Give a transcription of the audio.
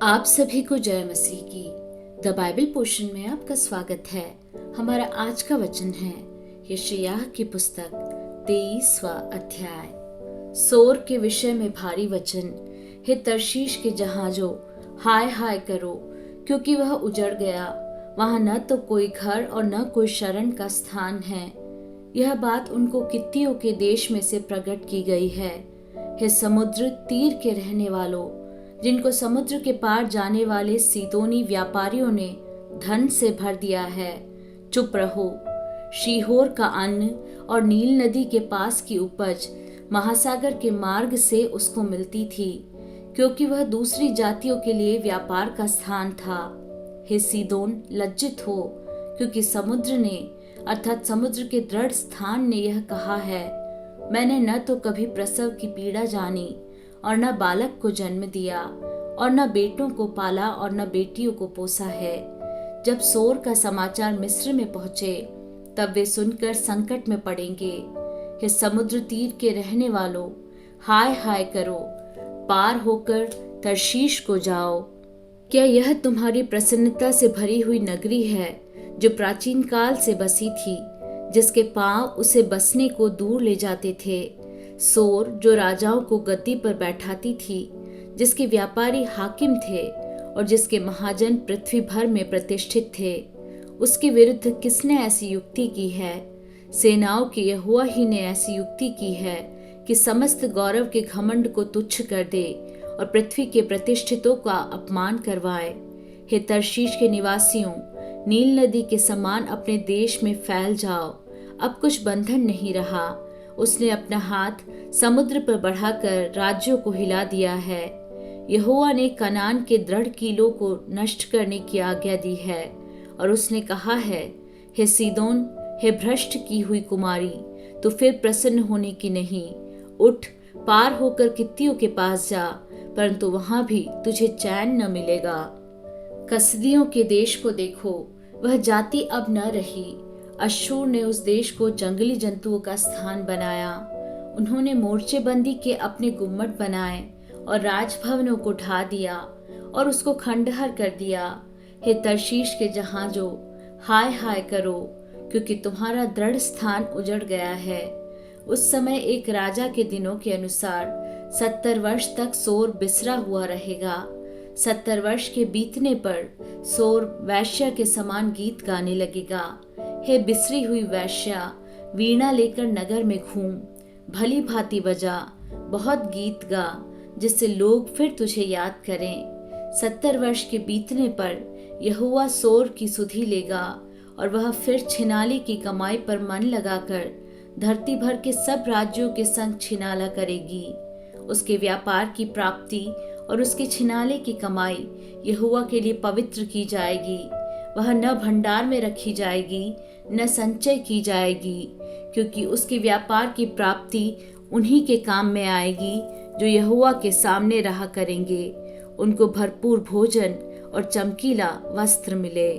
आप सभी को जय मसीह की। द बाइबल पोर्शन में आपका स्वागत है। हमारा आज का वचन है यशायाह की पुस्तक 23वां अध्याय। सोर के विषय में भारी वचन। हे तर्शीश के जहाजों, हाय हाय करो, क्योंकि वह उजड़ गया। वहां न तो कोई घर और न कोई शरण का स्थान है। यह बात उनको कित्तियों के देश में से प्रकट की गई है। हे समुद्र तीर के रहने वालों, जिनको समुद्र के पार जाने वाले सीदोनी व्यापारियों ने धन से भर दिया है, चुप रहो। शीहोर का अन्न और नील नदी के पास की उपज महासागर के मार्ग से उसको मिलती थी, क्योंकि वह दूसरी जातियों के लिए व्यापार का स्थान था। हे सीदोन, लज्जित हो, क्योंकि समुद्र ने अर्थात समुद्र के दृढ़ स्थान ने यह कहा है, मैंने न तो कभी प्रसव की पीड़ा जानी और न बालक को जन्म दिया और न बेटों को पाला और न बेटियों को पोसा है। जब सोर का समाचार मिस्र में पहुंचे, तब वे सुनकर संकट में पड़ेंगे। हे समुद्र तीर के रहने वालों, हाय हाय करो, पार होकर तर्शीश को जाओ। क्या यह तुम्हारी प्रसन्नता से भरी हुई नगरी है, जो प्राचीन काल से बसी थी, जिसके पांव उसे बसने को दूर ले जाते थे? सोर, जो राजाओं को गद्दी पर बैठाती थी, जिसके व्यापारी हाकिम थे और जिसके महाजन पृथ्वी भर में प्रतिष्ठित थे, उसके विरुद्ध किसने ऐसी युक्ति की है? सेनाओं के यहोवा ही ने ऐसी युक्ति की है कि समस्त गौरव के घमंड को तुच्छ कर दे और पृथ्वी के प्रतिष्ठितों का अपमान करवाए। हे तर्शीश के निवासियों, नील नदी के समान अपने देश में फैल जाओ। अब कुछ बंधन नहीं रहा। उसने अपना हाथ समुद्र पर बढ़ाकर राज्यों को हिला दिया है। यहोवा ने कनान के दृढ़ कीलों को नष्ट करने की आज्ञा दी है और उसने कहा है, हे सीदोन, हे भ्रष्ट की हुई कुमारी, तो फिर प्रसन्न होने की नहीं। उठ, पार होकर कित्तियों के पास जा, परंतु वहां भी तुझे चैन न मिलेगा। कसदियों के देश को देखो, वह जाति अब न रही। अश्शूर ने उस देश को जंगली जंतुओं का स्थान बनाया। उन्होंने मोर्चेबंदी के अपने गुम्मट बनाए और राजभवनों को ढा दिया और उसको खंडहर कर दिया। हे तर्शीश के जहाजों, हाय हाय करो, क्योंकि तुम्हारा दृढ़ स्थान उजड़ गया है। उस समय एक राजा के दिनों के अनुसार 70 वर्ष तक सोर बिसरा हुआ रहेगा। 70 वर्ष के बीतने पर सोर वैश्या के समान गीत गाने लगेगा। हे बिसरी हुई वैश्या, वीणा लेकर नगर में घूम, भली भांति बजा, बहुत गीत गा, जिससे लोग फिर तुझे याद करें। 70 वर्ष के बीतने पर यहोवा सोर की सुधि लेगा और वह फिर छिनाली की कमाई पर मन लगाकर धरती भर के सब राज्यों के संग छिनाला करेगी। उसके व्यापार की प्राप्ति और उसके छिनाले की कमाई यहोवा के लिए पवित्र की जाएगी। वह न भंडार में रखी जाएगी न संचय की जाएगी, क्योंकि उसके व्यापार की प्राप्ति उन्हीं के काम में आएगी जो यहोवा के सामने रहा करेंगे। उनको भरपूर भोजन और चमकीला वस्त्र मिले।